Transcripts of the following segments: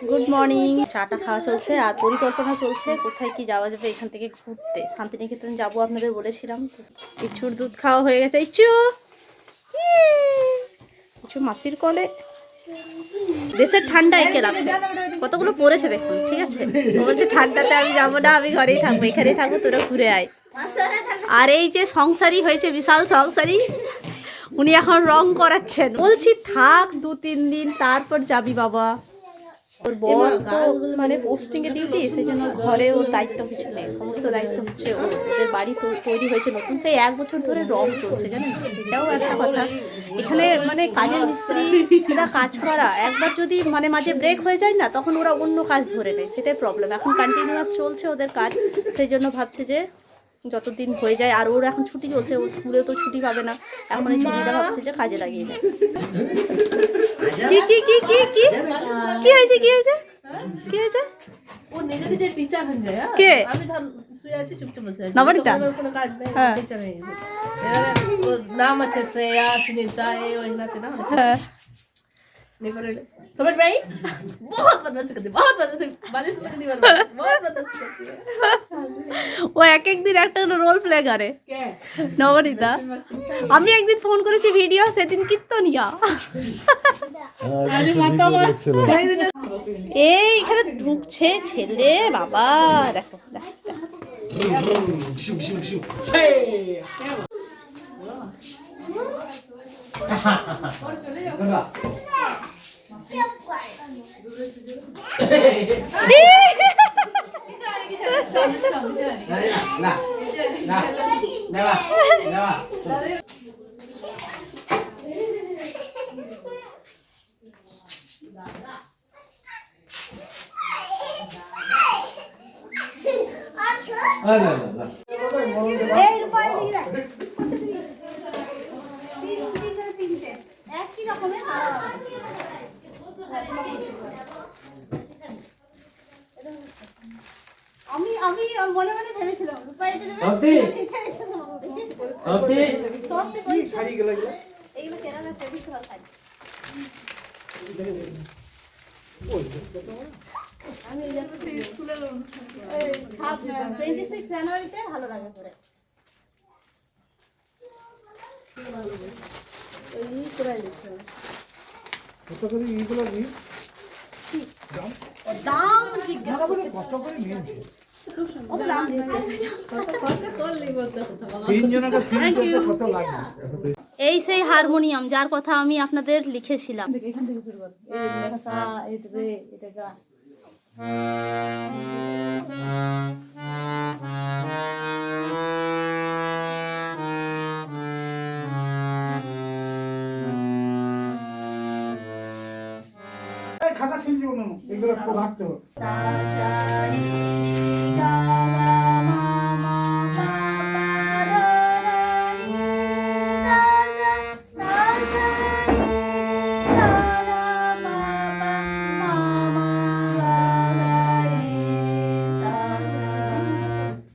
Good morning. চাটা খাওয়া চলছে আর পরিকল্পনা চলছে কোথায় কি যাওয়া যাবে এখান থেকে ঘুরতে। শান্তিনিকেতন যাবো আপনাদের বলেছিলাম। ইচ্ছুর দুধ খাওয়া হয়ে গেছে। ইচ্ছু ইচ্ছু মাসির কলে। দেশের ঠান্ডা একে রাখছে, কতগুলো পড়েছে দেখুন। ঠিক আছে, ও বলছে ঠান্ডাতে আমি যাবো না, আমি ঘরেই থাকবো, এখানেই থাকবো, তোরা ঘুরে আয়। আর এই যে সংসারী হয়েছে, বিশাল সংসারী, উনি এখন রং করাচ্ছেন। বলছি থাক 2-3 দিন, তারপর যাবি বাবা। ওর বর তো মানে পোস্টিংয়ে ডিউটি, সেই জন্য ঘরে ওর দায়িত্ব কিছু নেই, সমস্ত দায়িত্ব হচ্ছে ওদের বাড়ি তো তৈরি হয়েছে নতুন, সেই 1 বছর ধরে রং চলছে জানেন। এটাও একটা কথা, এখানে মানে কাজের মিস্ত্রি এরা কাজ করা, একবার যদি মানে মাঝে ব্রেক হয়ে যায় না, তখন ওরা অন্য কাজ ধরে নেয়, সেটাই প্রবলেম। এখন কন্টিনিউয়াস চলছে ওদের কাজ, সেই জন্য ভাবছে যে যতদিন হয়ে যায়। আর ওর এখন ছুটি চলছে, ও স্কুলেও তো ছুটি পাবে না, এখন এই ছুটিটা ভাবছে যে কাজে লাগিয়ে নেয়। কি কি কি কি কি কি হয়েছে, কি হয়েছে, কি হয়েছে? ও নিজে নিজে টিচার হয়ে যায়। কে? আমি শুয়ে আছি, চুপচাপ বসে আছি, নবনীতা? কোনো কাজ নেই, হ্যাঁ। টিচার হয়ে গেছে। ও নাম আছে শ্রেয়া, সুनीता, ये वहीनाते ना। হ্যাঁ, नहीं पर समझ में आई? बहुत बदमाशी करती है, बहुत बदमाशी, बालिश में नहीं बन, बहुत बदमाशी करती है। ও এক একদিন একটা রোল প্লে করে क्या নবনীতা। আমি একদিন ফোন করেছি ভিডিও, সেদিন কীর্তনিয়া। এই এখানে ঢুকছে ছেলে, বাবা দেখো দেখো। আমি আমি মনে মনে ভেবেছিলাম এইগুলো কেনা না ট্রেডিশনাল শাড়ি। আমি 26 জানুয়ারিতে ভালো লাগে পরে। দাম জিজ্ঞেস করছে, কত দাম? এই সেই হারমোনিয়াম যার কথা আমি আপনাদের লিখেছিলাম। এখান থেকে শুরু করো, এই লেখা সা, এই রে, এটা গা। খাতা ছিলছিল না, এগুলো খুব হাসতে হবে।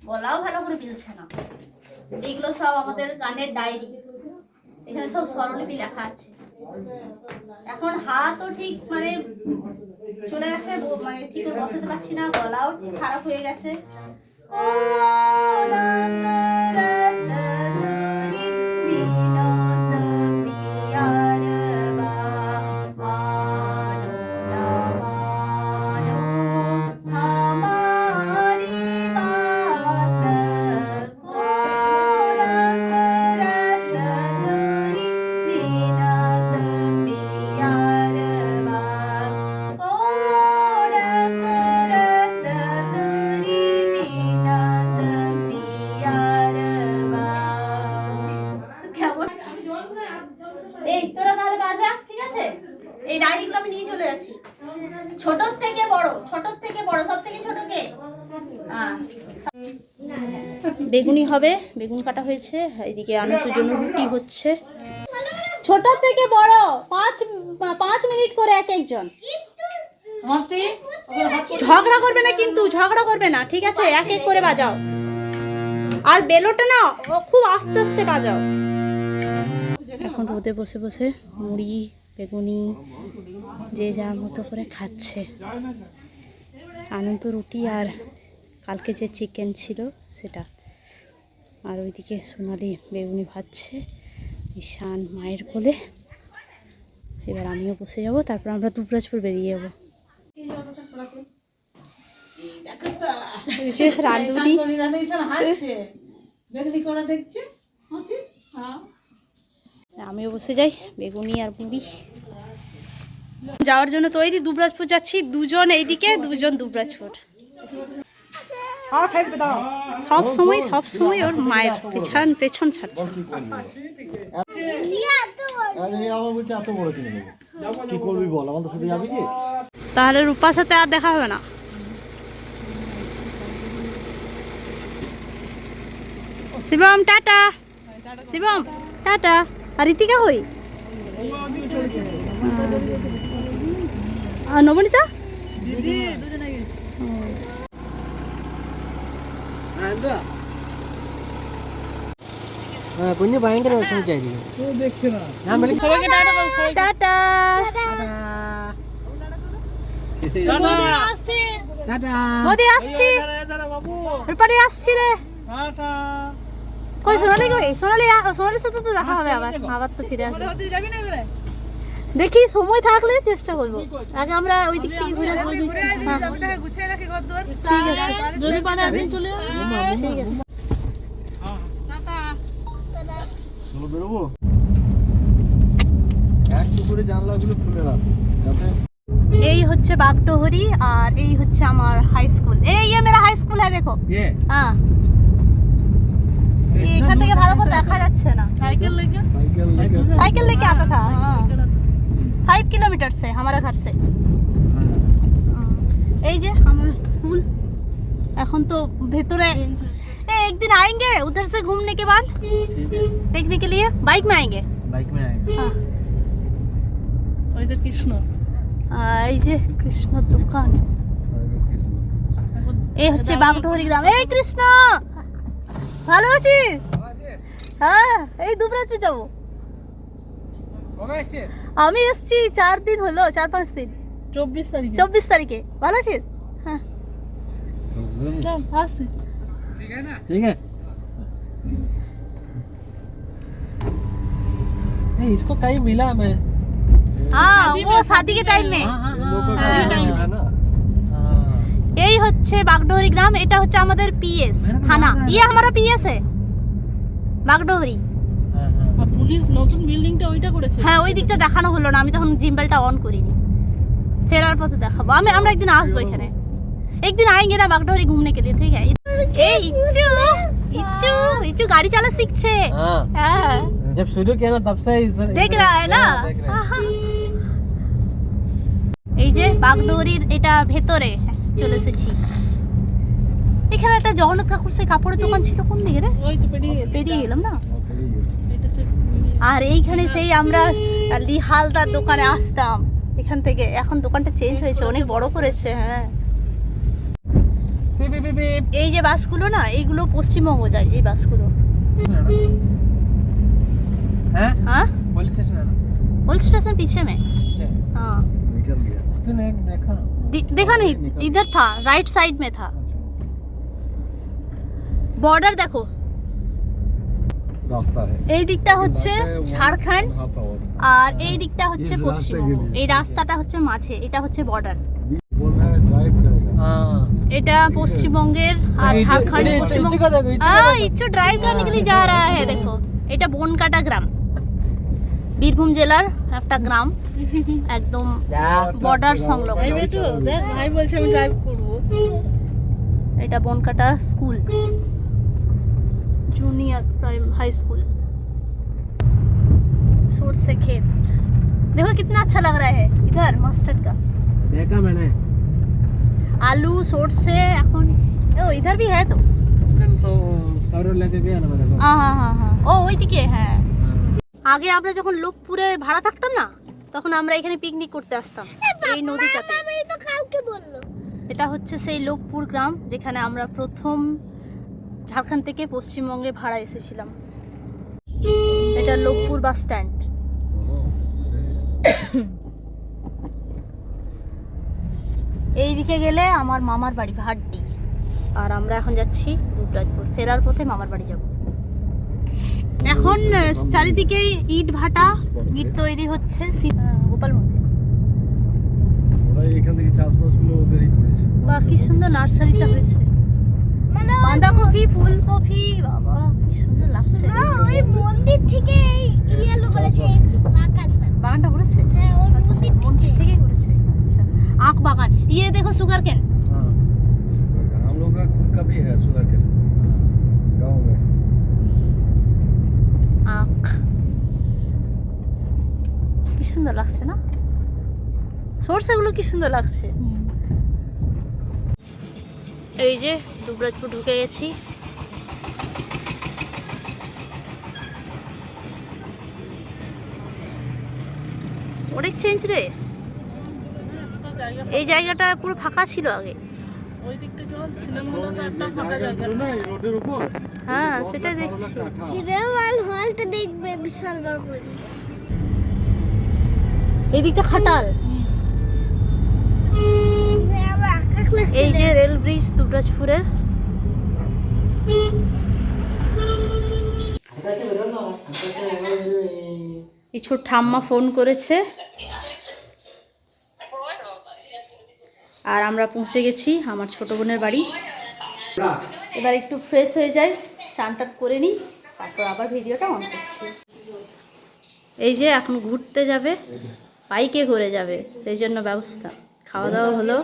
গলাও ভালো করে মিলছে না। এইগুলো সব আমাদের গানের ডায়েরি, এখানে সব স্বরলিপি লেখা আছে। এখন হাতও ঠিক মানে চলে গেছে, মানে ঠিক করে বসাতে পারছি না, গলাও খারাপ হয়ে গেছে। এই তোরা তাহলে বাজা, ঠিক আছে? এই ডায়েরিগুলো আমি নিয়ে চলে যাচ্ছি। ছোট থেকে বড়, ছোট থেকে বড়, সব থেকে ছোট কে? বেগুনি হবে, বেগুন কাটা হয়েছে, এদিকে আনন্দের জন্য রুটি হচ্ছে। ছোট থেকে বড় 5 মিনিট করে এক একজন। ঝগড়া করবে না কিন্তু, ঝগড়া করবে না, ঠিক আছে? এক এক করে বাজাও। আর বেলোটা না খুব আস্তে আস্তে বাজাও। এখন রোদে বসে বসে মুড়ি, বেগুনি, যে যার মতো করে খাচ্ছে। আনন্দ রুটি আর কালকে যে চিকেন ছিল সেটা, আর ওইদিকে সোনালি বেগুনি ভাজছে ঈশান মায়ের কোলে। এবার আমিও বসে যাব, তারপর আমরা দুবরাজপুর বেরিয়ে যাবো। এই যে রাঁধুনি আমিও বসে যাই, বেগুনি আর বুড়ি যাওয়ার জন্য তৈরি। দুবরাজপুর যাচ্ছি, দুজন এইদিকে দুজন দুবরাজপুর। সব সময় ওর মায়ের পেছন ছাড়ছে। তাহলে রূপার সাথে আর দেখা হবে না। Shivam tata, Shivam tata. আর ঋতিকা হই নবনীতা കുഞ്ഞ് ഭയങ്കര টাটা। মোদি আসছি, রূপারি আসছি রে। কই সোনালি, কই সোনালির সাথে তো দেখা হবে আবার তো ফিরে আসবে। দেখি সময় থাকলে চেষ্টা করবো। আগে আমরা ওই দিক থেকে ঘুরে আসবো। ঠিক আছে। এই হচ্ছে বাগডোহরি আর এই হচ্ছে আমার হাই স্কুল। এই মেরা হাই স্কুল হ্যাঁ, দেখো। হ্যাঁ, এখান থেকে ভালো করে দেখা যাচ্ছে না। साइकिल लेके आता था। 5 किलोमीटर से हमारा घर से। এই যে আমার স্কুল। এখন তো ভেতরে एक दिन आएंगे उधर से घूमने के बाद देखने के लिए। बाइक में आएंगे। हाँ। और इधर कृष्ण, এই যে কৃষ্ণ দোকান। এই হচ্ছে বাগডোহরি গ্রাম। এই কৃষ্ণ ভালো আছিস? হ্যাঁ, এই দুবরাজপুর যাবো। আমি এসছি 4 দিন হলো, 4-5 দিন। 24 তারিখে। ভালো আছিস? হ্যাঁ আসছি। ठीक है। इसको कहीं मिला मैं। हाँ, वो शादी के टाइम में। এই হচ্ছে বাগডোহরি গ্রাম। এটা হচ্ছে আমাদের পিএস থানা। ये हमारा পিএস है বাগডোহরি। আর পুলিশ নতুন বিল্ডিংটা ওইটা করেছে। হ্যাঁ, ওই দিকটা দেখানো হলো না, আমি তখন জিম্বেলটা অন করিনি। ফেরার পথে দেখাবো। আমরা একদিন আসবো এখানে। एक दिन आएंगे ना बागडोहरी घूमने के लिए, ठीक है? ए इच्चू गाड़ी चला सीखছে। हां, जब शुरू किया ना तब से देख रहा है ना। এই যে বাগডোহরির এটা ভেতরে চলে এসেছি। এখানে একটা জগন্নাথ কাকুর সে কাপড়ের দোকান ছিল, কোন দিকে রে? ওই তো পেরিয়ে গেলাম না। এটা সে আর এইখানে সেই আমরা লিহালদার দোকানে আসতাম এখান থেকে। এখন দোকানটা চেঞ্জ হয়েছে, অনেক বড় করেছে। হ্যাঁ, এই যে বাসগুলো না, এইগুলো পশ্চিমবঙ্গ যায়। এই বাসগুলো हाँ पुलिस स्टेशन है ना? पुलिस स्टेशन पीछे में। हाँ, तूने देखा? देखा नहीं, इधर था, राइट साइड में था। बॉर्डर देखो, রাস্তা है। এই দিকটা হচ্ছে ঝাড়খণ্ড আর এই দিকটা হচ্ছে পশ্চিমবঙ্গ। এই রাস্তাটা হচ্ছে মাঝে, এটা হচ্ছে বর্ডার। बोल रहा है ड्राइव करेगा। हाँ। এটা পশ্চিমবঙ্গের আর ঝাড়খণ্ড পশ্চিমবঙ্গ। ইচ্ছু ড্রাইভ करने के लिए जा रहा है। देखो, এটা বনকাটা গ্রাম, বীরভূম জেলার একটা গ্রাম, একদম বর্ডার সংলগ্ন। ভাই বেটু দেখ, ভাই বলছে আমি ড্রাইভ করব। এটা Bonkata school, junior prime high school. सोट से खेत देखो कितना अच्छा लग रहा है। इधर मास्टर का देखा मैंने। आलू सोट से এখন ও इधर भी है तो। सौरव लेके गया ना मेरे को। हाँ हाँ हाँ हाँ, ও ওইদিকে। হ্যাঁ, আগে আমরা যখন লোকপুরে ভাড়া থাকতাম না, তখন আমরা এখানে পিকনিক করতে আসতাম এই নদীটাতে। এটা হচ্ছে সেই লোকপুর গ্রাম যেখানে আমরা প্রথম ঝাড়খণ্ড থেকে পশ্চিমবঙ্গে ভাড়া এসেছিলাম। এটা লোকপুর বাস স্ট্যান্ড। এই দিকে গেলে আমার মামার বাড়ি ভাটডি, আর আমরা এখন যাচ্ছি দুবরাজপুর। ফেরার পথে মামার বাড়ি যাব। এখন চারিদিকে ইট ভাটা, ইট তৈরি হচ্ছে গোপাল মন্দির। ওরা এখান থেকে চাষবাসগুলো ওদেরই করেছে। বাহ, কি সুন্দর নার্সারিটা হয়েছে, বাঁধাকপি, ফুলকপি, বাবা কি সুন্দর লাগছে। ওই মন্দির থেকে ইয়েলো করেছে বাগানটা। বাগানটা করেছে, হ্যাঁ, ওই মন্দির থেকে। থেকেই করেছে। আচ্ছা, আখ বাগান। ইয়ে দেখো সুগার কেন। हाँ हम लोग का खुद का भी है सुगर के गाँव में। আখ কি সুন্দর লাগছে না, সরষেগুলো কি সুন্দর লাগছে। এই যে দুবরাজপুর ঢুকে গেছি। অনেক চেঞ্জ রে, এই জায়গাটা পুরো ফাঁকা ছিল আগে। না এই রোডের উপর হ্যাঁ সেটাই দেখছি। সিনেমাল হলটা দেখবে বিশাল বড় করে দিয়েছে। এই দিকটা খাটাল। আবার আকাশ ক্লাস এই যে রেল ব্রিজ দুবরাজপুরের। কিছু ঠাম্মা ফোন করেছে আর আমরা পৌঁছে গেছি আমার ছোট বোনের বাড়ি। এবার একটু ফ্রেশ হয়ে যাই, চান টান করে নিই, তারপর আবার ভিডিওটা অন করছি। এই যে এখন ঘুরতে যাবে, বাইকে করে যাবে, সেই জন্য ব্যবস্থা। খাওয়া দাওয়া হলো।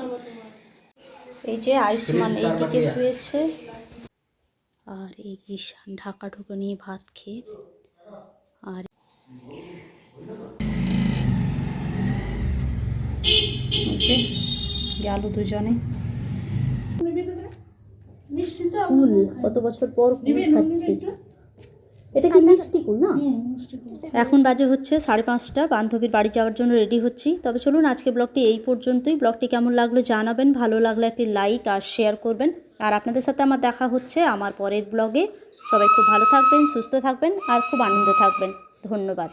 এই যে আয়ুষ্মান এই দিকে শুয়েছে, আর এই ঈশান ঢাকা ঢুকে নিয়ে ভাত খেয়ে। আর গেল দুজনে। কুল কত বছর পর কুল খাচ্ছি। এটা কি মিষ্টি কুল না? এখন বাজে হচ্ছে 5:30। বান্ধবীর বাড়ি যাওয়ার জন্য রেডি হচ্ছি। তবে চলুন আজকে ব্লগটি এই পর্যন্তই। ব্লগটি কেমন লাগলো জানাবেন, ভালো লাগলে একটি লাইক আর শেয়ার করবেন। আর আপনাদের সাথে আমার দেখা হচ্ছে আমার পরের ব্লগে। সবাই খুব ভালো থাকবেন, সুস্থ থাকবেন আর খুব আনন্দ থাকবেন। ধন্যবাদ।